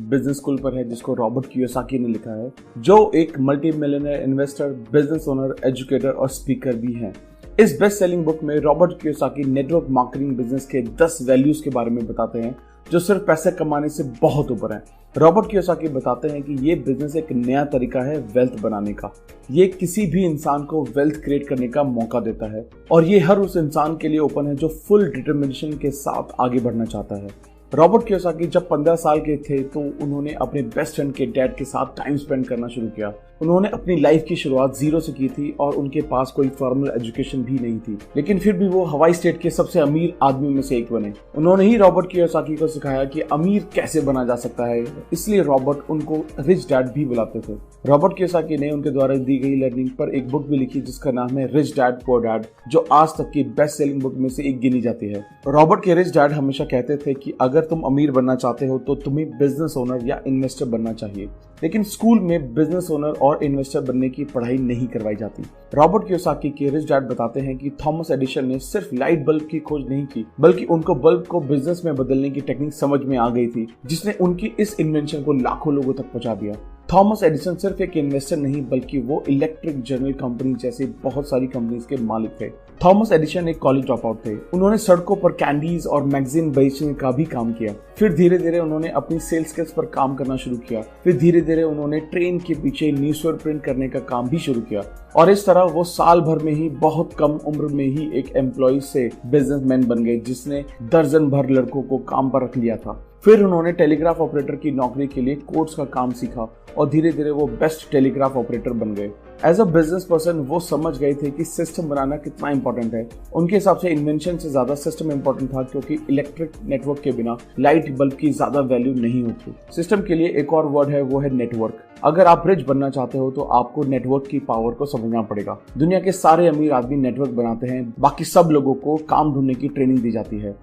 Business school पर है जिसको रॉबर्ट कियोसाकी ने लिखा है, जो एक multi millionaire investor, business owner, educator और स्पीकर भी हैं। इस बेस्ट सेलिंग बुक में Robert Kiyosaki network marketing business के 10 वैल्यूज के बारे में बताते हैं जो सिर्फ पैसे कमाने से बहुत ऊपर हैं। रॉबर्ट कियोसाकी बताते हैं कि ये बिजनेस एक नया तरीका है वेल्थ बनाने का। ये किसी भी इंसान को वेल्थ क्रिएट करने का मौका देता है और ये हर उस इंसान के लिए ओपन है जो फुल डिटर्मिनेशन के साथ आगे बढ़ना चाहता है। रॉबर्ट कियोसाकी जब 15 साल के थे तो उन्होंने अपने बेस्ट फ्रेंड के डैड के साथ टाइम स्पेंड करना शुरू किया। उन्होंने अपनी लाइफ की शुरुआत जीरो से की थी और उनके पास कोई फॉर्मल एजुकेशन भी नहीं थी, लेकिन फिर भी वो हवाई स्टेट के सबसे अमीर आदमी में से एक बने। उन्होंने ही रॉबर्ट कियोसाकी को सिखाया कि अमीर कैसे बना जा सकता है, इसलिए रॉबर्ट उनको रिच डैड भी बुलाते थे। रॉबर्ट कियोसाकी ने उनके द्वारा दी गई लर्निंग पर एक बुक भी लिखी जिसका नाम है रिच डैड पुअर डैड, जो आज तक की बेस्ट सेलिंग बुक में से एक गिनी जाती है। रॉबर्ट के रिच डैड हमेशा कहते थे कि अगर तुम अमीर बनना चाहते हो तो तुम्हें बिजनेस ओनर या इन्वेस्टर बनना चाहिए, लेकिन स्कूल में बिजनेस ओनर और इन्वेस्टर बनने की पढ़ाई नहीं करवाई जाती। रॉबर्ट कियोसाकी के रिच डैड बताते हैं कि थॉमस एडिसन ने सिर्फ लाइट बल्ब की खोज नहीं की, बल्कि उनको बल्ब को बिजनेस में बदलने की टेक्निक समझ में आ गई थी, जिसने उनकी इस इन्वेंशन को लाखों लोगों तक पहुंचा दिया। थॉमस एडिसन सिर्फ एक इन्वेस्टर नहीं बल्कि वो इलेक्ट्रिक जनरल कंपनी जैसी बहुत सारी कंपनीज के मालिक थे। थॉमस एडिसन एक कॉलेज ड्रॉप आउट थे। उन्होंने सड़कों पर कैंडीज और मैगजीन बेचने का भी काम किया। फिर धीरे धीरे उन्होंने अपनी सेल्स स्किल्स पर काम करना शुरू किया। फिर धीरे धीरे उन्होंने ट्रेन के पीछे न्यूज़पेपर प्रिंट करने का काम भी शुरू किया और इस तरह वो साल भर में ही बहुत कम उम्र में ही एक एम्प्लॉय से बिजनेसमैन बन गए जिसने दर्जन भर लड़कों को काम पर रख लिया था। फिर उन्होंने टेलीग्राफ ऑपरेटर की नौकरी के लिए कोड्स का काम सीखा और धीरे धीरे वो बेस्ट टेलीग्राफ ऑपरेटर बन गए। एज अ बिजनेस पर्सन वो समझ गए थे कि सिस्टम बनाना कितना इंपॉर्टेंट है। उनके हिसाब से इन्वेंशन से ज्यादा सिस्टम इंपॉर्टेंट था, क्योंकि इलेक्ट्रिक नेटवर्क के बिना लाइट बल्ब की ज्यादा वैल्यू नहीं होती। सिस्टम के लिए एक और वर्ड है, वो है नेटवर्क। अगर आप रिच बनना चाहते हो तो आपको नेटवर्क की पावर को समझना पड़ेगा। दुनिया के सारे अमीर आदमी नेटवर्क बनाते हैं, बाकी सब लोगों को काम ढूंढने की ट्रेनिंग दी जाती है।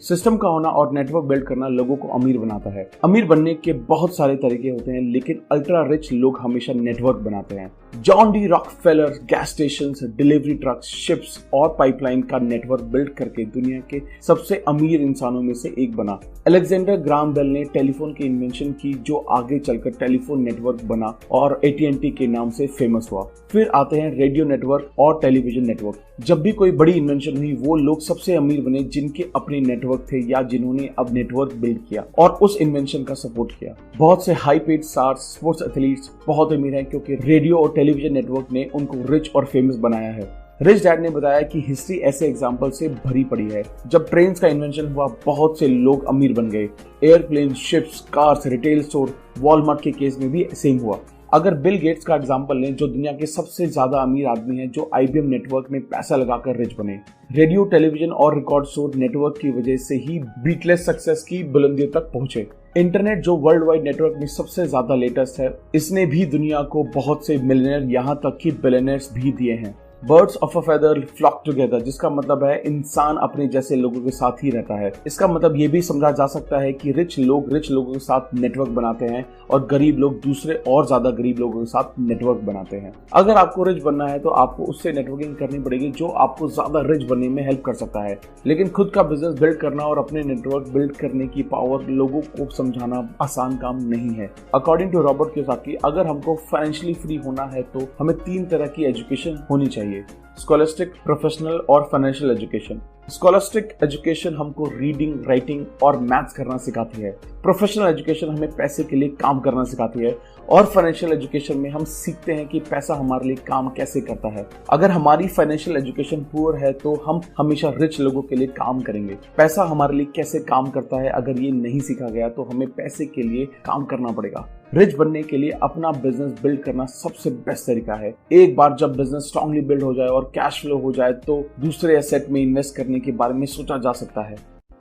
सिस्टम का होना और नेटवर्क बिल्ड करना लोगों को अमीर बनाता है। अमीर बनने के बहुत सारे तरीके होते हैं, लेकिन अल्ट्रा रिच लोग हमेशा नेटवर्क बनाते हैं। John D Rockefeller gas stations, delivery trucks, ships और पाइपलाइन का नेटवर्क बिल्ड करके दुनिया के सबसे अमीर इंसानों में से एक बना। अलेक्जेंडर ग्राहम बेल ने टेलीफोन की इन्वेंशन की, जो आगे चलकर टेलीफोन नेटवर्क बना और AT&T के नाम से फेमस हुआ। फिर आते हैं रेडियो नेटवर्क और टेलीविजन नेटवर्क। जब भी कोई बड़ी इन्वेंशन हुई, वो लोग सबसे अमीर बने जिनके अपने नेटवर्क थे या जिन्होंने अब नेटवर्क बिल्ड किया और उस इन्वेंशन का सपोर्ट किया। बहुत से high paid stars, sports athletes बहुत अमीर हैं क्योंकि रेडियो और टेलीविजन नेटवर्क ने उनको रिच और फेमस बनाया है। रिच डैड ने बताया कि हिस्ट्री ऐसे एग्जाम्पल से भरी पड़ी है। जब ट्रेन का इन्वेंशन हुआ, बहुत से लोग अमीर बन गए। Airplane, ships, cars, retail store, Walmart के केस में भी सेम हुआ। अगर बिल गेट्स का एग्जांपल लें, जो दुनिया के सबसे ज्यादा अमीर आदमी हैं, जो IBM नेटवर्क में पैसा लगाकर रिच बने। रेडियो, टेलीविजन और रिकॉर्ड स्टोर नेटवर्क की वजह से ही बीटलेस सक्सेस की बुलंदियों तक पहुंचे। इंटरनेट, जो वर्ल्ड वाइड नेटवर्क में सबसे ज्यादा लेटेस्ट है, इसने भी दुनिया को बहुत से मिलियनेयर, यहाँ तक कि बिलियनर्स भी दिए हैं। Birds of a feather flock together, जिसका मतलब है इंसान अपने जैसे लोगों के साथ ही रहता है। इसका मतलब ये भी समझा जा सकता है कि रिच लोगों के साथ नेटवर्क बनाते हैं और गरीब लोग दूसरे और ज्यादा गरीब लोगों के साथ नेटवर्क बनाते हैं। अगर आपको रिच बनना है तो आपको उससे नेटवर्किंग करनी पड़ेगी जो आपको ज्यादा रिच बनने में हेल्प कर सकता है। लेकिन खुद का बिजनेस बिल्ड करना और अपने नेटवर्क बिल्ड करने की पावर लोगों को समझाना आसान काम नहीं है। अकॉर्डिंग टू रॉबर्ट कियोसाकी, अगर हमको फाइनेंशियली फ्री होना है तो हमें 3 तरह की एजुकेशन होनी चाहिए: स्कॉलस्टिक, प्रोफेशनल और फाइनेंशियल एजुकेशन। स्कॉलस्टिक एजुकेशन हमको रीडिंग, राइटिंग और मैथ्स करना सिखाती है। प्रोफेशनल एजुकेशन हमें पैसे के लिए काम करना सिखाती है और फाइनेंशियल एजुकेशन में हम सीखते हैं कि पैसा हमारे लिए काम कैसे करता है। अगर हमारी फाइनेंशियल एजुकेशन पुअर है तो हम हमेशा रिच लोगों के लिए काम करेंगे। पैसा हमारे लिए कैसे काम करता है, अगर ये नहीं सीखा गया तो हमें पैसे के लिए काम करना पड़ेगा। रिच बनने के लिए अपना बिजनेस बिल्ड करना सबसे बेस्ट तरीका है। एक बार जब बिजनेस स्ट्रांगली बिल्ड हो जाए और कैश फ्लो हो जाए तो दूसरे एसेट में इन्वेस्ट करने के बारे में सोचा जा सकता है।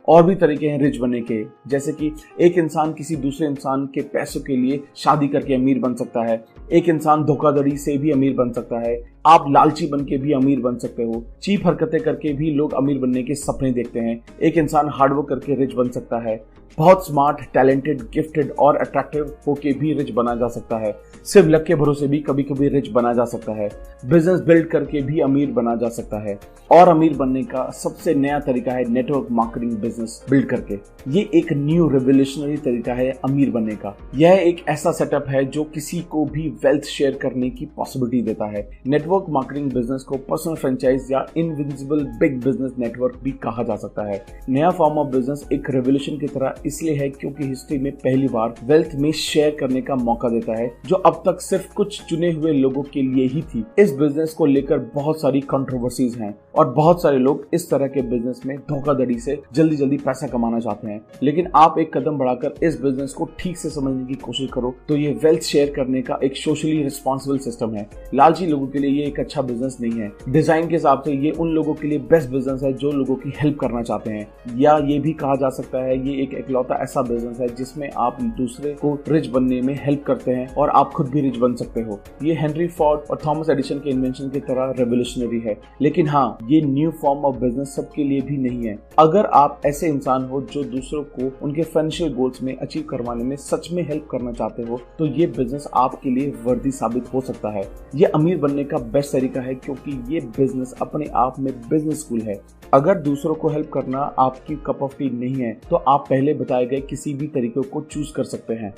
और भी तरीके हैं रिच बनने के, जैसे कि एक इंसान किसी दूसरे इंसान के पैसों के लिए शादी करके अमीर बन सकता है। एक इंसान धोखाधड़ी से भी अमीर बन सकता है। आप लालची बन के भी अमीर बन सकते हो। चीप हरकतें करके भी लोग अमीर बनने के सपने देखते हैं। एक इंसान हार्डवर्क करके रिच बन सकता है। बहुत स्मार्ट, टैलेंटेड, गिफ्टेड और अट्रैक्टिव होके भी रिच बना जा सकता है। सिर्फ लक के भरोसे भी कभी कभी रिच बना जा सकता है। बिजनेस बिल्ड करके भी अमीर बना जा सकता है। और अमीर बनने का सबसे नया तरीका है नेटवर्क मार्केटिंग बिजनेस बिल्ड करके। ये एक न्यू रेवोल्यूशनरी तरीका है अमीर बनने का। यह एक ऐसा सेटअप है जो किसी को भी वेल्थ शेयर करने की पॉसिबिलिटी देता है। नेटवर्क मार्केटिंग बिजनेस को पर्सनल फ्रेंचाइज या इनविजिबल बिग बिजनेस नेटवर्क भी कहा जा सकता है। नया फॉर्म ऑफ बिजनेस एक रेवोल्यूशन की तरह इसलिए है क्योंकि हिस्ट्री में पहली बार वेल्थ में शेयर करने का मौका देता है, जो अब तक सिर्फ कुछ चुने हुए लोगों के लिए ही थी। इस बिजनेस को लेकर बहुत सारी कंट्रोवर्सीज हैं और बहुत सारे लोग इस तरह के बिजनेस में धोखाधड़ी से जल्दी जल्दी पैसा कमाना चाहते हैं। लेकिन आप एक कदम बढ़ाकर इस बिजनेस को ठीक से समझने की कोशिश करो तो ये वेल्थ शेयर करने का एक सोशली रिस्पॉन्सिबल सिस्टम है। लालची लोगों के लिए ये एक अच्छा बिजनेस नहीं है। डिजाइन के हिसाब से ये उन लोगों के लिए बेस्ट बिजनेस है जो लोगों की हेल्प करना चाहते हैं, या ये भी कहा जा सकता है ये एक इकलौता ऐसा बिजनेस है जिसमें आप दूसरे को रिच बनने में हेल्प करते हैं और आप खुद भी रिच बन सकते हो। ये हेनरी फोर्ड और थॉमस एडिसन के इन्वेंशन की तरह रेवोल्यूशनरी है। लेकिन हाँ, ये न्यू फॉर्म ऑफ बिजनेस सबके लिए भी नहीं है। अगर आप ऐसे इंसान हो जो दूसरों को उनके फाइनेंशियल गोल्स में अचीव करवाने में सच में हेल्प करना चाहते हो तो ये बिजनेस आपके लिए वर्दी साबित हो सकता है। ये अमीर बनने का बेस्ट तरीका है क्योंकि ये बिजनेस अपने आप में बिजनेस स्कूल है। अगर दूसरों को हेल्प करना आपकी कप ऑफ टी नहीं है तो आप पहले बताए गए किसी भी तरीके को चूज कर सकते हैं।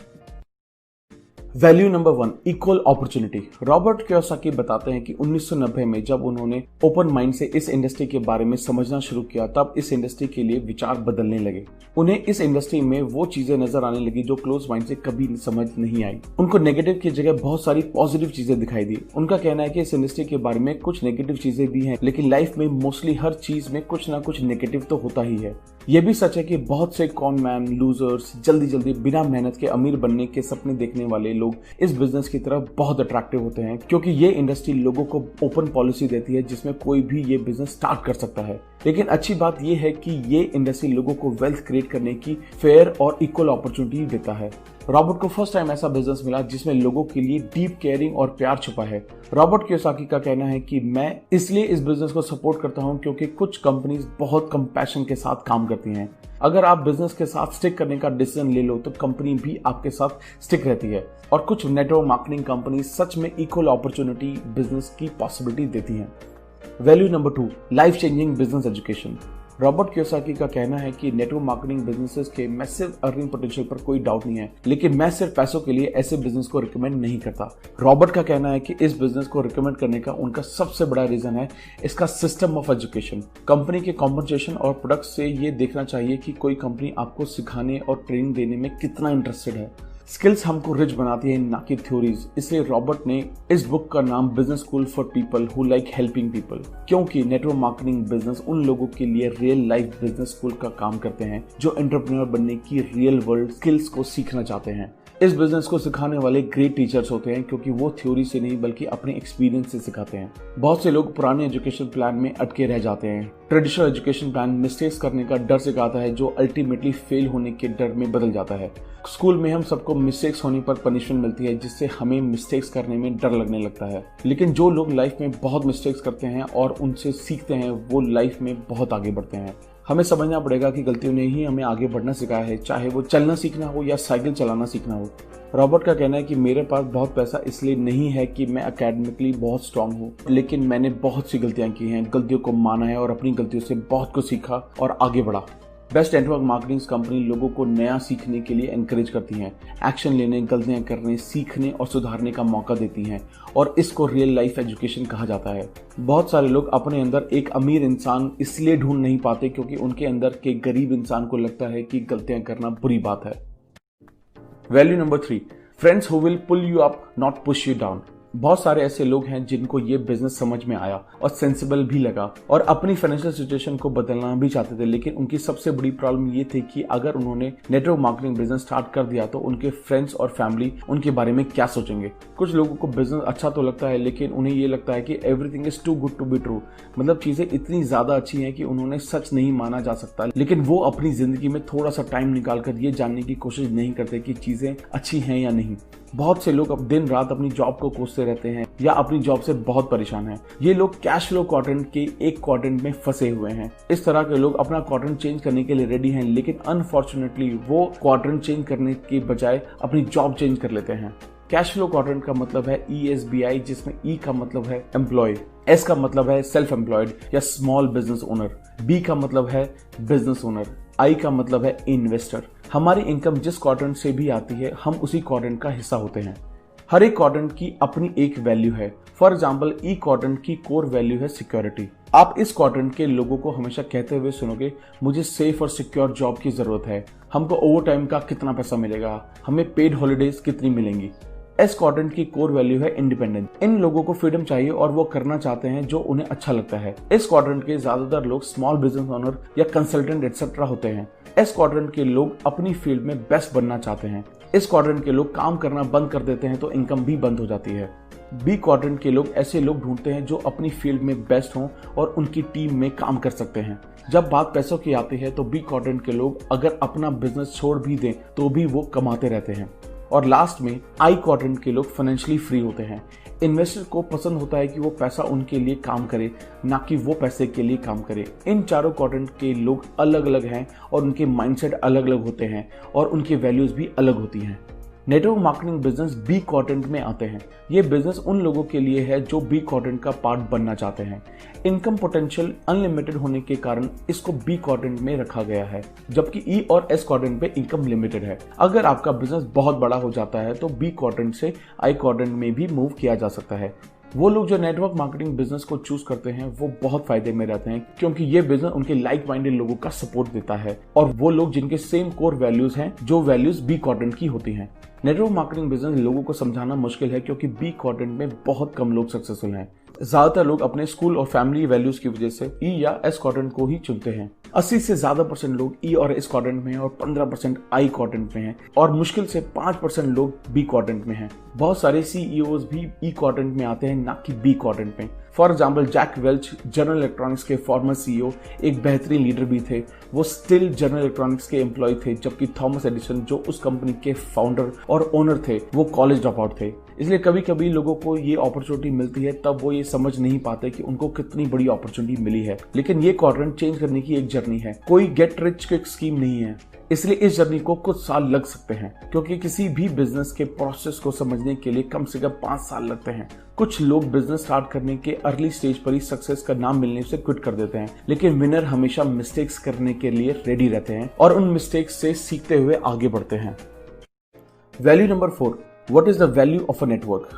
Value number 1, equal opportunity. Robert Kiyosaki बताते हैं कि 1990 में जब उन्होंने ओपन माइंड से इस इंडस्ट्री के बारे में समझना शुरू किया तब इस इंडस्ट्री के लिए विचार बदलने लगे। उन्हें इस इंडस्ट्री में वो चीजें नजर आने लगी जो क्लोज माइंड से कभी समझ नहीं आई। उनको नेगेटिव की जगह बहुत सारी पॉजिटिव चीजें दिखाई दी। उनका कहना है कि इस इंडस्ट्री के बारे में कुछ नेगेटिव चीजें भी हैं, लेकिन लाइफ में मोस्टली हर चीज में कुछ ना कुछ नेगेटिव तो होता ही है। यह भी सच है कि बहुत से कॉन मैन, लूजर्स, जल्दी जल्दी बिना मेहनत के अमीर बनने के सपने देखने वाले लोग इस बिजनेस की तरफ बहुत अट्रैक्टिव होते हैं क्योंकि ये इंडस्ट्री लोगों को ओपन पॉलिसी देती है जिसमें कोई भी ये बिजनेस स्टार्ट कर सकता है। लेकिन अच्छी बात ये है कि ये इंडस्ट्री लोगों को वेल्थ क्रिएट करने की फेयर और इक्वल अपॉर्चुनिटी देता है। रॉबर्ट को फर्स्ट टाइम ऐसा बिजनेस मिला जिसमें लोगों के लिए डीप केयरिंग और प्यार छुपा है। रॉबर्ट कियोसाकी का कहना है कि मैं इसलिए इस बिजनेस को सपोर्ट करता हूं क्योंकि कुछ कंपनीज बहुत कंपैशन के साथ काम करती हैं। अगर आप बिजनेस के साथ स्टिक करने का डिसीजन ले लो तो कंपनी भी आपके साथ स्टिक रहती है। और कुछ नेटवर्क मार्केटिंग कंपनी सच में इक्वल अपॉर्चुनिटी बिजनेस की पॉसिबिलिटी देती हैं। Value number 2, life changing business education. Robert Kiyosaki का कहना है कि नेटवर्क मार्केटिंग बिजनेसेस के मैसिव अर्निंग पोटेंशियल पर कोई डाउट नहीं है, लेकिन मैं सिर्फ पैसों के लिए ऐसे बिजनेस को रिकमेंड नहीं करता। रॉबर्ट का कहना है कि इस बिजनेस को रिकमेंड करने का उनका सबसे बड़ा रीजन है इसका सिस्टम ऑफ एजुकेशन। कंपनी के कॉम्पनसेशन और प्रोडक्ट से ये देखना चाहिए कि कोई कंपनी आपको सिखाने और ट्रेनिंग देने में कितना इंटरेस्टेड है। स्किल्स हमको रिच बनाती है, ना कि थ्योरीज। इसलिए रॉबर्ट ने इस बुक का नाम business school for people who like helping people, क्योंकि नेटवर्क मार्केटिंग बिजनेस उन लोगों के लिए रियल लाइफ बिजनेस स्कूल का काम करते हैं जो एंटरप्रेन्योर बनने की रियल वर्ल्ड स्किल्स को सीखना चाहते हैं। इस बिजनेस को सिखाने वाले ग्रेट टीचर्स होते हैं क्योंकि वो थ्योरी से नहीं बल्कि अपने एक्सपीरियंस से सिखाते हैं। बहुत से लोग पुराने एजुकेशन प्लान में अटके रह जाते हैं। ट्रेडिशनल एजुकेशन प्लान मिस्टेक्स करने का डर सिखाता है जो अल्टीमेटली फेल होने के डर में बदल जाता है। स्कूल में हम सबको मिस्टेक्स होने पर पनिशमेंट मिलती है जिससे हमें मिस्टेक्स करने में डर लगने लगता है। लेकिन जो लोग लाइफ में बहुत मिस्टेक्स करते हैं और उनसे सीखते हैं वो लाइफ में बहुत आगे बढ़ते हैं। हमें समझना पड़ेगा कि गलतियों ने ही हमें आगे बढ़ना सिखाया है, चाहे वो चलना सीखना हो या साइकिल चलाना सीखना हो। रॉबर्ट का कहना है कि मेरे पास बहुत पैसा इसलिए नहीं है कि मैं एकेडमिकली बहुत स्ट्रांग हूँ, लेकिन मैंने बहुत सी गलतियां की हैं, गलतियों को माना है और अपनी गलतियों से बहुत कुछ सीखा और आगे बढ़ा। बेस्ट नेटवर्क मार्केटिंग कंपनी लोगों को नया सीखने के लिए एनकरेज करती हैं, एक्शन लेने, गलतियां करने, सीखने और सुधारने का मौका देती हैं और इसको रियल लाइफ एजुकेशन कहा जाता है। बहुत सारे लोग अपने अंदर एक अमीर इंसान इसलिए ढूंढ नहीं पाते क्योंकि उनके अंदर के गरीब इंसान को लगता है कि गलतियां करना बुरी बात है। Value number 3, friends who will pull you up not push you down. बहुत सारे ऐसे लोग हैं जिनको ये बिजनेस समझ में आया और सेंसिबल भी लगा और अपनी फाइनेंशियल सिचुएशन को बदलना भी चाहते थे, लेकिन उनकी सबसे बड़ी प्रॉब्लम ये थी कि अगर उन्होंने नेटवर्क मार्केटिंग बिजनेस स्टार्ट कर दिया तो उनके फ्रेंड्स और फैमिली उनके बारे में क्या सोचेंगे। कुछ लोगों को बिजनेस अच्छा तो लगता है लेकिन उन्हें ये लगता है कि everything is too good to be true, मतलब चीजें इतनी ज्यादा अच्छी हैं कि उन्होंने सच नहीं माना जा सकता, लेकिन वो अपनी जिंदगी में थोड़ा सा टाइम निकालकर ये जानने की कोशिश नहीं करते कि चीजें अच्छी हैं या नहीं। बहुत से लोग अब दिन रात अपनी जॉब को कोसते रहते हैं या अपनी जॉब से बहुत परेशान हैं। ये लोग कैश फ्लो क्वाड्रेंट के एक क्वाड्रेंट में फंसे हुए हैं। इस तरह के लोग अपना क्वाड्रेंट चेंज करने के लिए रेडी हैं, लेकिन अनफॉर्चुनेटली वो क्वाड्रेंट चेंज करने के बजाय अपनी जॉब चेंज कर लेते हैं। कैश फ्लो क्वाड्रेंट का मतलब है ESBI, जिसमें E का मतलब है एम्प्लॉय, S का मतलब है सेल्फ एम्प्लॉयड या स्मॉल बिजनेस ओनर, B का मतलब है बिजनेस ओनर, I का मतलब है इन्वेस्टर। हमारी इनकम जिस क्वाड्रेंट से भी आती है, हम उसी क्वाड्रेंट का हिस्सा होते हैं। हर एक क्वाड्रेंट की अपनी एक वैल्यू है। फॉर एग्जाम्पल, E क्वाड्रेंट की कोर वैल्यू है सिक्योरिटी। आप इस क्वाड्रेंट के लोगों को हमेशा कहते हुए सुनोगे, मुझे सेफ और सिक्योर जॉब की जरूरत है, हमको ओवर टाइम का कितना पैसा मिलेगा, हमें पेड हॉलीडेज कितनी मिलेंगी। S क्वाड्रेंट की कोर वैल्यू है इंडिपेंडेंस। इन लोगों को फ्रीडम चाहिए और वो करना चाहते हैं जो उन्हें अच्छा लगता है। इस क्वाड्रेंट के ज्यादातर लोग स्मॉल बिजनेस ओनर या कंसल्टेंट एक्सेट्रा होते हैं। S क्वाड्रेंट के लोग अपनी फील्ड में बेस्ट बनना चाहते हैं। इस क्वाड्रेंट के लोग काम करना बंद कर देते हैं तो इनकम भी बंद हो जाती है। B क्वाड्रेंट के लोग ऐसे लोग ढूंढते हैं जो अपनी फील्ड में बेस्ट हों और उनकी टीम में काम कर सकते हैं। जब बात पैसों की आती है तो B क्वाड्रेंट के लोग अगर अपना बिजनेस छोड़ भी दें तो भी वो कमाते रहते हैं। और लास्ट में I क्वाड्रेंट के लोग फाइनेंशियली फ्री होते हैं। इन्वेस्टर को पसंद होता है कि वो पैसा उनके लिए काम करे, ना कि वो पैसे के लिए काम करे। इन चारों क्वाड्रेंट के लोग अलग अलग हैं और उनके माइंडसेट अलग अलग होते हैं और उनकी वैल्यूज भी अलग होती हैं। Network marketing business B quadrant में आते हैं। ये बिजनेस उन लोगों के लिए है जो B क्वाड्रेंट का पार्ट बनना चाहते हैं। इनकम पोटेंशियल अनलिमिटेड होने के कारण इसको B क्वाड्रेंट में रखा गया है, जबकि E और S क्वाड्रेंट पे इनकम लिमिटेड है। अगर आपका बिजनेस बहुत बड़ा हो जाता है तो B क्वाड्रेंट से I क्वाड्रेंट में भी मूव किया जा सकता है। वो लोग जो नेटवर्क मार्केटिंग बिजनेस को चूज करते हैं वो बहुत फायदे में रहते हैं, क्योंकि ये बिजनेस उनके लाइक माइंडेड लोगों का सपोर्ट देता है और वो लोग जिनके सेम कोर वैल्यूज हैं, जो वैल्यूज B क्वाड्रेंट की होती हैं। नेटवर्क मार्केटिंग बिजनेस लोगों को समझाना मुश्किल है क्योंकि B क्वाड्रेंट में बहुत कम लोग सक्सेसफुल हैं। ज्यादातर लोग अपने स्कूल और फैमिली वैल्यूज की वजह से E या S क्वाड्रेंट को ही चुनते हैं। 80 से ज्यादा % लोग E और S क्वाड्रेंट में हैं और 15% I क्वाड्रेंट में हैं और मुश्किल से 5% लोग B क्वाड्रेंट में हैं। बहुत सारे CEOs भी E क्वाड्रेंट में आते हैं, ना कि B क्वाड्रेंट में। For example, Jack Welch General Electronics के फॉर्मर CEO एक बेहतरीन लीडर भी थे। वो स्टिल जनरल इलेक्ट्रॉनिक्स के एम्प्लॉय थे, जबकि थॉमस एडिसन जो उस कंपनी के फाउंडर और ओनर थे वो कॉलेज ड्रॉप आउट थे। इसलिए कभी कभी लोगों को ये अपॉर्चुनिटी मिलती है तब वो ये समझ नहीं पाते कि उनको कितनी बड़ी अपॉर्चुनिटी मिली है। लेकिन ये क्वाड्रेंट चेंज करने की एक जर्नी है, कोई गेट रिच क्विक स्कीम नहीं है। इसलिए इस जर्नी को कुछ साल लग सकते हैं, क्योंकि किसी भी बिजनेस के प्रोसेस को समझने के लिए कम से कम 5 साल लगते हैं। कुछ लोग बिजनेस स्टार्ट करने के अर्ली स्टेज पर ही सक्सेस का नाम मिलने से क्विट कर देते हैं, लेकिन विनर हमेशा मिस्टेक्स करने के लिए रेडी रहते हैं और उन मिस्टेक्स से सीखते हुए आगे बढ़ते हैं। Value number 4, what is the value of a network.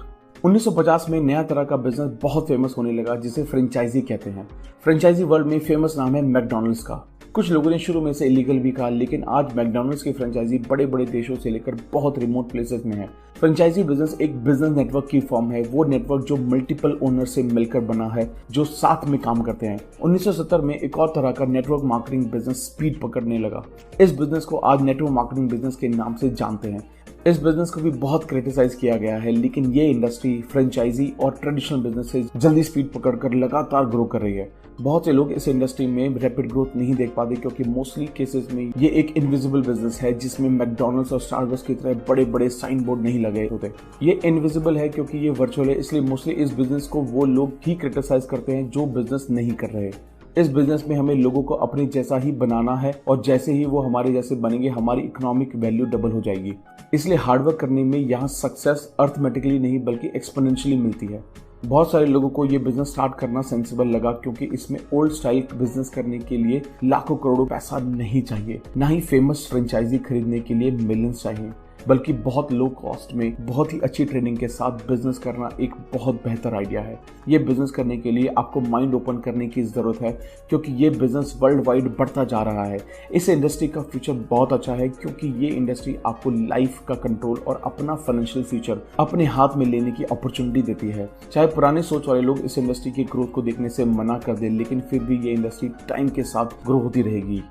1950 में नया तरह का बिजनेस बहुत फेमस होने लगा जिसे फ्रेंचाइजी कहते हैं। फ्रेंचाइजी वर्ल्ड में फेमस नाम है मैकडॉनल्ड्स का। कुछ लोगों ने शुरू में से इलीगल भी कहा, लेकिन आज मैकडॉनल्ड्स की फ्रेंचाइजी बड़े बड़े देशों से लेकर बहुत रिमोट प्लेसेस में है। फ्रेंचाइजी बिजनेस एक बिजनेस नेटवर्क की फॉर्म है, वो नेटवर्क जो मल्टीपल ओनर से मिलकर बना है, जो साथ में काम करते हैं। 1970 में एक और तरह का नेटवर्क मार्केटिंग बिजनेस स्पीड पकड़ने लगा। इस बिजनेस को आज नेटवर्क मार्केटिंग बिजनेस के नाम से जानते हैं। इस बिजनेस को भी बहुत क्रिटिसाइज किया गया है, लेकिन ये इंडस्ट्री फ्रेंचाइजी और ट्रेडिशनल बिजनेस से जल्दी स्पीड पकड़कर लगातार ग्रो कर रही है। बहुत से लोग इस इंडस्ट्री में रैपिड ग्रोथ नहीं देख पाते क्योंकि मोस्टली केसेस में ये एक इनविजिबल बिजनेस है जिसमें मैकडॉनल्ड्स और स्टारबक्स की तरह बड़े बड़े साइन बोर्ड नहीं लगे होते। ये इनविजिबल है क्योंकि ये वर्चुअल है, इसलिए मोस्टली इस बिजनेस को वो लोग ही क्रिटिसाइज करते हैं जो बिजनेस नहीं कर रहे। इस बिजनेस में हमें लोगों को अपने जैसा ही बनाना है और जैसे ही वो हमारे जैसे बनेंगे हमारी इकोनॉमिक वैल्यू डबल हो जाएगी। इसलिए हार्डवर्क करने में यहाँ सक्सेस अर्थमेटिकली नहीं बल्कि एक्सपोनेंशियली मिलती है। बहुत सारे लोगों को ये बिजनेस स्टार्ट करना सेंसिबल लगा क्योंकि इसमें ओल्ड स्टाइल बिजनेस करने के लिए लाखों करोड़ों पैसा नहीं चाहिए, ना ही फेमस फ्रेंचाइजी खरीदने के लिए मिलियंस चाहिए, बल्कि बहुत लो कॉस्ट में बहुत ही अच्छी ट्रेनिंग के साथ बिजनेस करना एक बहुत बेहतर आइडिया है। ये बिजनेस करने के लिए आपको माइंड ओपन करने की जरूरत है क्योंकि ये बिजनेस वर्ल्ड वाइड बढ़ता जा रहा है। इस इंडस्ट्री का फ्यूचर बहुत अच्छा है क्योंकि ये इंडस्ट्री आपको लाइफ का कंट्रोल और अपना फाइनेंशियल फ्यूचर अपने हाथ में लेने की अपॉर्चुनिटी देती है। चाहे पुराने सोच वाले लोग इस इंडस्ट्री की ग्रोथ को देखने से मना कर दें, लेकिन फिर भी ये इंडस्ट्री टाइम के साथ ग्रो होती रहेगी।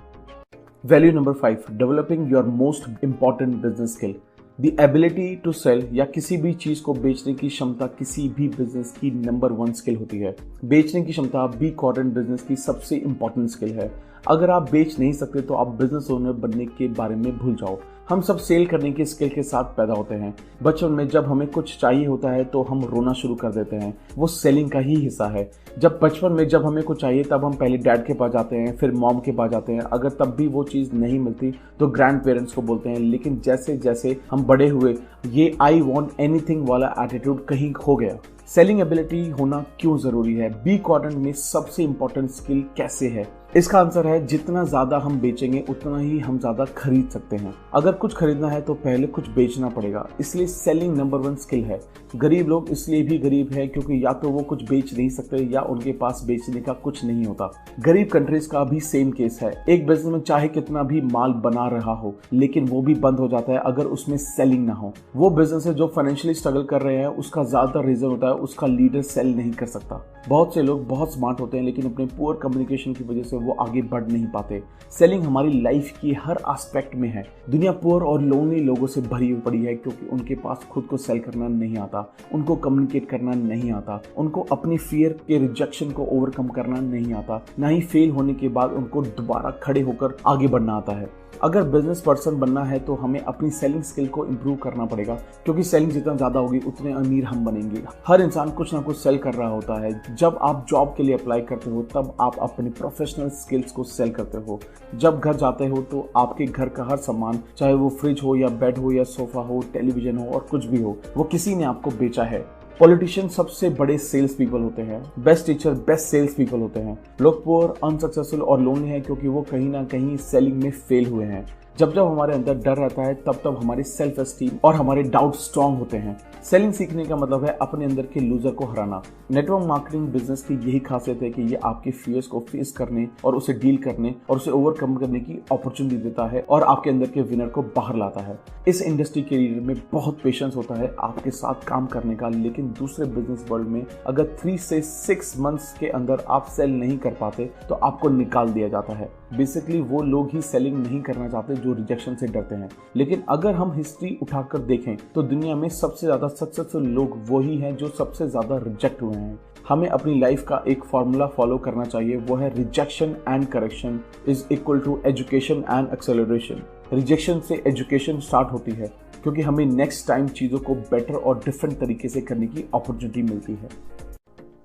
Value number 5, developing your most important business skill. The ability to sell या किसी भी चीज को बेचने की क्षमता किसी भी बिजनेस की नंबर 1 स्किल होती है। बेचने की क्षमता B क्वाड्रेंट बिजनेस की सबसे इंपॉर्टेंट स्किल है। अगर आप बेच नहीं सकते तो आप बिजनेस ओनर बनने के बारे में भूल जाओ। हम सब सेल करने की स्किल के साथ पैदा होते हैं। बचपन में जब हमें कुछ चाहिए होता है तो हम रोना शुरू कर देते हैं, वो सेलिंग का ही हिस्सा है। बचपन में जब हमें कुछ चाहिए तब हम पहले डैड के पास जाते हैं, फिर मॉम के पास जाते हैं। अगर तब भी वो चीज़ नहीं मिलती तो ग्रैंड पेरेंट्स को बोलते हैं। लेकिन जैसे जैसे हम बड़े हुए ये आई वॉन्ट एनीथिंग वाला एटीट्यूड कहीं खो गया। सेलिंग एबिलिटी होना क्यों जरूरी है? बी क्वाड्रेंट में सबसे इंपॉर्टेंट स्किल कैसे है? इसका आंसर है जितना ज्यादा हम बेचेंगे उतना ही हम ज्यादा खरीद सकते हैं। अगर कुछ खरीदना है तो पहले कुछ बेचना पड़ेगा, इसलिए सेलिंग नंबर 1 स्किल है। गरीब लोग इसलिए भी गरीब है क्योंकि या तो वो कुछ बेच नहीं सकते या उनके पास बेचने का कुछ नहीं होता। गरीब कंट्रीज का भी सेम केस है। एक बिजनेस में चाहे कितना भी माल बना रहा हो लेकिन वो भी बंद हो जाता है अगर उसमें सेलिंग ना हो। वो बिजनेस है जो फाइनेंशियली स्ट्रगल कर रहे हैं उसका ज्यादातर रीजन होता है उसका लीडर सेल नहीं कर सकता। बहुत से लोग बहुत स्मार्ट होते हैं लेकिन अपने पुअर कम्युनिकेशन की वजह से वो आगे बढ़ नहीं पाते। सेलिंग हमारी लाइफ की हर एस्पेक्ट में है। दुनिया पुअर और लोनली लोगों से भरी पड़ी है क्योंकि उनके पास खुद को सेल करना नहीं आता, उनको कम्युनिकेट करना नहीं आता, उनको अपनी फियर के रिजेक्शन को ओवरकम करना नहीं आता, ना ही फेल होने के बाद उनको दोबारा खड़े होकर आगे बढ़ना आता है। अगर बिजनेस पर्सन बनना है तो हमें अपनी सेलिंग स्किल को इम्प्रूव करना पड़ेगा क्योंकि सेलिंग जितना ज्यादा होगी उतने अमीर हम बनेंगे। हर इंसान कुछ ना कुछ सेल कर रहा होता है। जब आप जॉब के लिए अप्लाई करते हो तब आप अपने प्रोफेशनल स्किल्स को सेल करते हो। जब घर जाते हो तो आपके घर का हर सामान, चाहे वो फ्रिज हो या बेड हो या सोफा हो, टेलीविजन हो और कुछ भी हो, वो किसी ने आपको बेचा है। पॉलिटिशियन सबसे बड़े सेल्स पीपल होते हैं। Best teacher best sales people होते हैं। लोग पुअर, अनसक्सेसफुल और लोनली हैं क्योंकि वो कहीं ना कहीं सेलिंग में फेल हुए हैं। जब हमारे अंदर डर रहता है तब हमारी सेल्फ एस्टीम और हमारे डाउट स्ट्रांग होते हैं। सेलिंग सीखने का मतलब है अपने अंदर के लूजर को हराना। नेटवर्क मार्केटिंग बिजनेस की यही खासियत है कि ये आपके फियर्स को फेस करने और उसे डील करने और उसे ओवरकम करने की अपॉर्चुनिटी देता है और आपके अंदर के विनर को बाहर लाता है। इस इंडस्ट्री के लीडर में बहुत पेशेंस होता है आपके साथ काम करने का, लेकिन दूसरे बिजनेस वर्ल्ड में अगर 3 से 6 मंथ्स के अंदर आप सेल नहीं कर पाते तो आपको निकाल दिया जाता है। बेसिकली वो लोग ही सेलिंग नहीं करना चाहते जो रिजेक्शन से डरते हैं। लेकिन अगर हम हिस्ट्री उठाकर देखें तो दुनिया में सबसे ज्यादा सक्सेसफुल लोग वही हैं जो सबसे ज्यादा रिजेक्ट हुए हैं। हमें अपनी लाइफ का एक फॉर्मूला फॉलो करना चाहिए, वो है rejection and correction is equal to education and acceleration. Rejection से एजुकेशन स्टार्ट होती है क्योंकि हमें नेक्स्ट टाइम चीजों को बेटर और डिफरेंट तरीके से करने की अपॉर्चुनिटी मिलती है।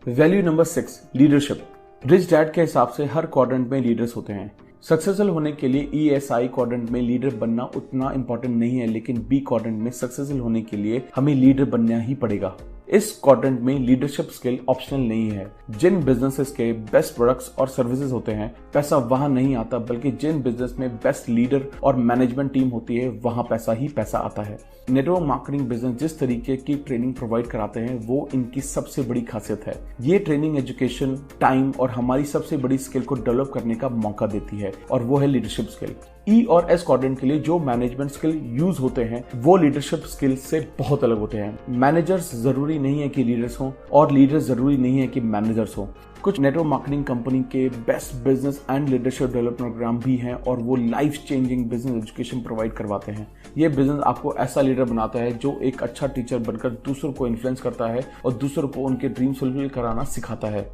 Value number 6, leadership. Rich dad के हिसाब से हर क्वाड्रेंट में लीडर्स होते हैं। सक्सेसफुल होने के लिए ESI क्वाड्रेंट में लीडर बनना उतना इंपॉर्टेंट नहीं है, लेकिन B क्वाड्रेंट में सक्सेसफुल होने के लिए हमें लीडर बनना ही पड़ेगा। इस क्वाड्रेंट में लीडरशिप स्किल ऑप्शनल नहीं है। जिन बिजनेसेस के बेस्ट प्रोडक्ट्स और सर्विसेज होते हैं पैसा वहां नहीं आता, बल्कि जिन बिजनेस में बेस्ट लीडर और मैनेजमेंट टीम होती है वहां पैसा ही पैसा आता है। नेटवर्क मार्केटिंग बिजनेस जिस तरीके की ट्रेनिंग प्रोवाइड कराते हैं वो इनकी सबसे बड़ी खासियत है। ये ट्रेनिंग एजुकेशन, टाइम और हमारी सबसे बड़ी स्किल को डेवलप करने का मौका देती है और वो है लीडरशिप स्किल। E और S क्वाड्रेंट के लिए जो मैनेजमेंट स्किल यूज होते हैं वो लीडरशिप स्किल से बहुत अलग होते हैं। मैनेजर्स जरूरी नहीं है कि लीडर्स हों और लीडर्स जरूरी नहीं है कि मैनेजर्स हों। कुछ नेटवर्क मार्केटिंग कंपनी के best business and leadership development program भी हैं और वो life changing business education provide करवाते हैं। ये बिजनेस आपको ऐसा लीडर बनाता है जो एक अच्छा टीचर बनकर दूसरों को इन्फ्लुएंस करता है और दूसरों को उनके ड्रीम फुलफिल कराना सिखाता है।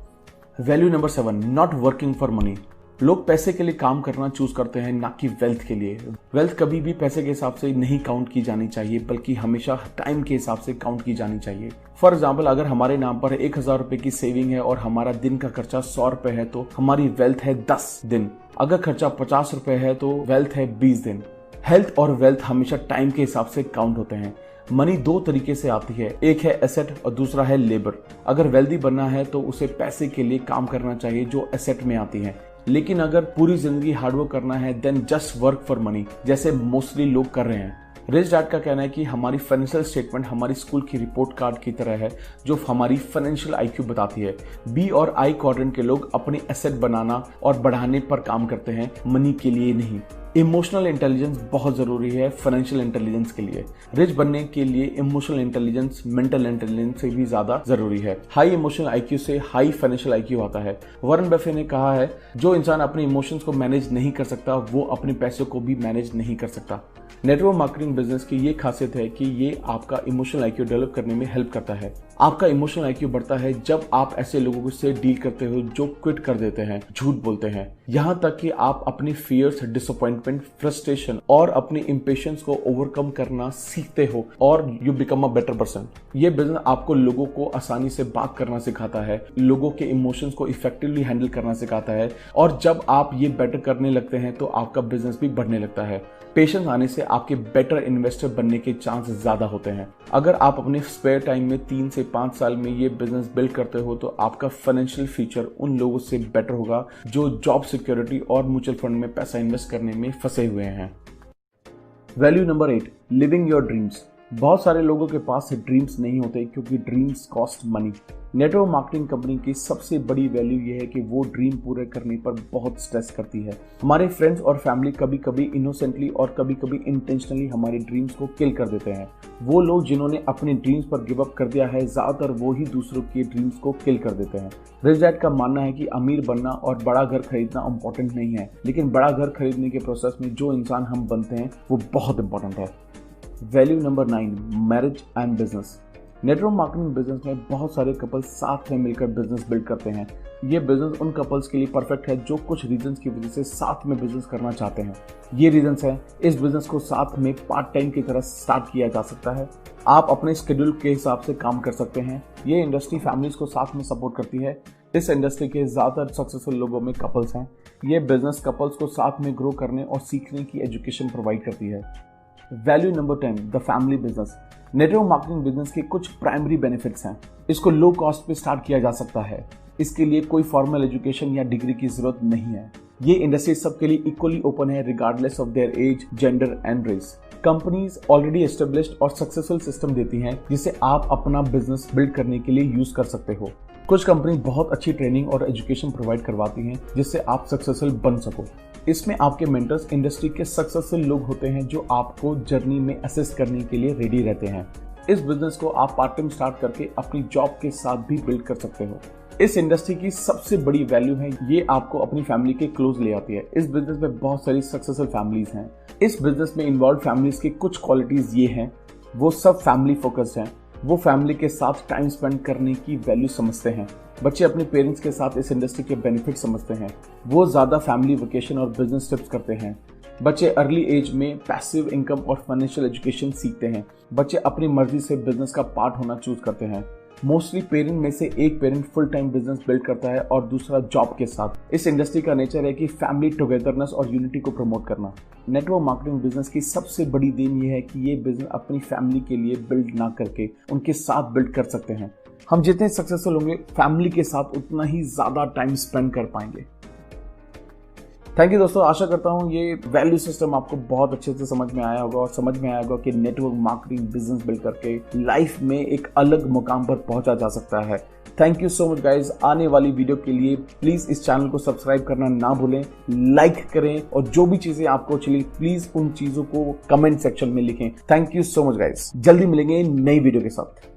Value number 7, not working for money. लोग पैसे के लिए काम करना चूज करते हैं, ना कि वेल्थ के लिए। वेल्थ कभी भी पैसे के हिसाब से नहीं काउंट की जानी चाहिए, बल्कि हमेशा टाइम के हिसाब से काउंट की जानी चाहिए। फॉर एग्जाम्पल, अगर हमारे नाम पर 1000 रुपए की सेविंग है और हमारा दिन का खर्चा 100 रुपए है तो हमारी वेल्थ है 10 दिन। अगर खर्चा 50 रुपए है तो वेल्थ है 20 दिन। हेल्थ और वेल्थ हमेशा टाइम के हिसाब से काउंट होते हैं। मनी 2 तरीके से आती है, एक है एसेट और दूसरा है लेबर। अगर वेल्दी बनना है तो उसे पैसे के लिए काम करना चाहिए जो एसेट में आती है, लेकिन अगर पूरी जिंदगी हार्डवर्क करना है then just work for money, जैसे मोस्टली लोग कर रहे हैं। रिच डैड का कहना है कि हमारी फाइनेंशियल स्टेटमेंट हमारी स्कूल की रिपोर्ट कार्ड की तरह है जो हमारी फाइनेंशियल IQ बताती है। B और I क्वाड्रेंट के लोग अपने एसेट बनाना और बढ़ाने पर काम करते हैं, मनी के लिए नहीं। इमोशनल इंटेलिजेंस बहुत जरूरी है फाइनेंशियल इंटेलिजेंस के लिए। रिच बनने के लिए इमोशनल इंटेलिजेंस मेंटल इंटेलिजेंस से भी ज्यादा जरूरी है। हाई इमोशनल IQ से हाई फाइनेंशियल IQ आता है। वॉरेन बफेट ने कहा है, जो इंसान अपने इमोशंस को मैनेज नहीं कर सकता वो अपने पैसों को भी मैनेज नहीं कर सकता। नेटवर्क मार्केटिंग बिजनेस की ये खासियत है कि ये आपका इमोशनल IQ डेवलप करने में हेल्प करता है। आपका इमोशनल IQ बढ़ता है जब आप ऐसे लोगों से डील करते हो जो क्विट कर देते हैं, झूठ बोलते हैं, यहाँ तक कि आप अपनी फियर्स डिसअपॉइंट डिसअपॉइंटमेंट, फ्रस्ट्रेशन और अपनी इंपेशंस को ओवरकम करना सीखते हो और you become a better person. ये बिजनेस आपको लोगों को आसानी से बात करना सिखाता है, लोगों के इमोशंस को इफेक्टिवली हैंडल करना सिखाता है, और जब आप ये बेटर करने लगते हैं तो आपका बिजनेस भी बढ़ने लगता है। पेशेंस आने से आपके बेटर इन्वेस्टर बनने के चांस ज्यादा होते हैं। अगर आप अपने स्पेयर टाइम में 3 से 5 साल में ये बिजनेस बिल्ड करते हो तो आपका फाइनेंशियल फ्यूचर उन लोगों से बेटर होगा जो जॉब सिक्योरिटी और म्यूचुअल फंड में पैसा इन्वेस्ट करने में फंसे हुए हैं। Value number 8, living your dreams. बहुत सारे लोगों के पास ड्रीम्स नहीं होते क्योंकि dreams cost money. Network marketing company की सबसे बड़ी वैल्यू यह है कि वो ड्रीम पूरे करने पर बहुत स्ट्रेस करती है। हमारे फ्रेंड्स और फैमिली कभी कभी इनोसेंटली और कभी कभी इंटेंशनली हमारे ड्रीम्स को किल कर देते हैं। वो लोग जिन्होंने अपने ड्रीम्स पर गिव अप कर दिया है, ज्यादातर वो ही दूसरों के ड्रीम्स को किल कर देते हैं। रिच डैड का मानना है कि अमीर बनना और बड़ा घर खरीदना इंपॉर्टेंट नहीं है, लेकिन बड़ा घर खरीदने के प्रोसेस में जो इंसान हम बनते हैं वो बहुत इंपॉर्टेंट है। Value number 9, marriage and business. Network marketing business में बहुत सारे कपल्स साथ में मिलकर बिजनेस बिल्ड करते हैं। ये बिजनेस उन कपल्स के लिए परफेक्ट है जो कुछ रीजंस की वजह से साथ में बिजनेस करना चाहते हैं। ये रीजंस है, इस बिजनेस को साथ में पार्ट टाइम की तरह स्टार्ट किया जा सकता है। आप अपने शेड्यूल के हिसाब से काम कर सकते हैं। ये इंडस्ट्री फैमिलीज को साथ में सपोर्ट करती है। इस इंडस्ट्री के ज्यादातर सक्सेसफुल लोगों में कपल्स हैं। ये बिजनेस कपल्स को साथ में ग्रो करने और सीखने की एजुकेशन प्रोवाइड करती है। Value number 10, the family business. Network marketing business के कुछ प्राइमरी बेनिफिट्स हैं। इसको लो कॉस्ट पे स्टार्ट किया जा सकता है। इसके लिए कोई फॉर्मल एजुकेशन या डिग्री की जरूरत नहीं है। ये इंडस्ट्री सबके लिए इक्वली ओपन है regardless of their age, gender and race. Companies already established और सक्सेसफुल सिस्टम देती हैं जिसे आप अपना बिजनेस बिल्ड करने के लिए यूज कर सकते हो। कुछ कंपनी बहुत अच्छी ट्रेनिंग और एजुकेशन प्रोवाइड करवाती हैं जिससे आप सक्सेसफुल बन सको। इसमें आपके मेंटर्स इंडस्ट्री के सक्सेसफुल लोग होते हैं जो आपको जर्नी में असिस्ट करने के लिए रेडी रहते हैं। इस बिजनेस को आप पार्ट टाइम स्टार्ट करके अपनी जॉब के साथ भी बिल्ड कर सकते हो। इस इंडस्ट्री की सबसे बड़ी वैल्यू है ये आपको अपनी फैमिली के क्लोज ले आती है। इस बिजनेस में बहुत सारी सक्सेसफुल फैमिलीज हैं। इस बिजनेस में इन्वॉल्व फैमिलीज की कुछ क्वालिटीज ये हैं, वो सब फैमिली फोकस्ड हैं। वो फैमिली के साथ टाइम स्पेंड करने की वैल्यू समझते हैं। बच्चे अपने पेरेंट्स के साथ इस इंडस्ट्री के बेनिफिट समझते हैं। वो ज्यादा फैमिली वेकेशन और बिजनेस ट्रिप्स करते हैं। बच्चे अर्ली एज में पैसिव इनकम और फाइनेंशियल एजुकेशन सीखते हैं। बच्चे अपनी मर्जी से बिजनेस का पार्ट होना चूज करते हैं। मोस्टली पेरेंट में से एक parent full time business build करता है और दूसरा जॉब के साथ। इस इंडस्ट्री का नेचर है कि फैमिली टुगेदरनेस और यूनिटी को प्रमोट करना। नेटवर्क मार्केटिंग बिजनेस की सबसे बड़ी देन ये है कि ये बिजनेस अपनी फैमिली के लिए बिल्ड ना करके उनके साथ बिल्ड कर सकते हैं। हम जितने सक्सेसफुल होंगे फैमिली के साथ उतना ही ज्यादा टाइम स्पेंड कर पाएंगे। थैंक यू दोस्तों, आशा करता हूँ ये वैल्यू सिस्टम आपको बहुत अच्छे से समझ में आया होगा और समझ में आया होगा कि नेटवर्क मार्केटिंग बिजनेस बिल्ड करके लाइफ में एक अलग मुकाम पर पहुंचा जा सकता है। Thank you so much guys. आने वाली वीडियो के लिए प्लीज इस चैनल को सब्सक्राइब करना ना भूलें, लाइक करें और जो भी चीजें आपको चली प्लीज उन चीजों को कमेंट सेक्शन में लिखें। Thank you so much guys. जल्दी मिलेंगे नई वीडियो के साथ।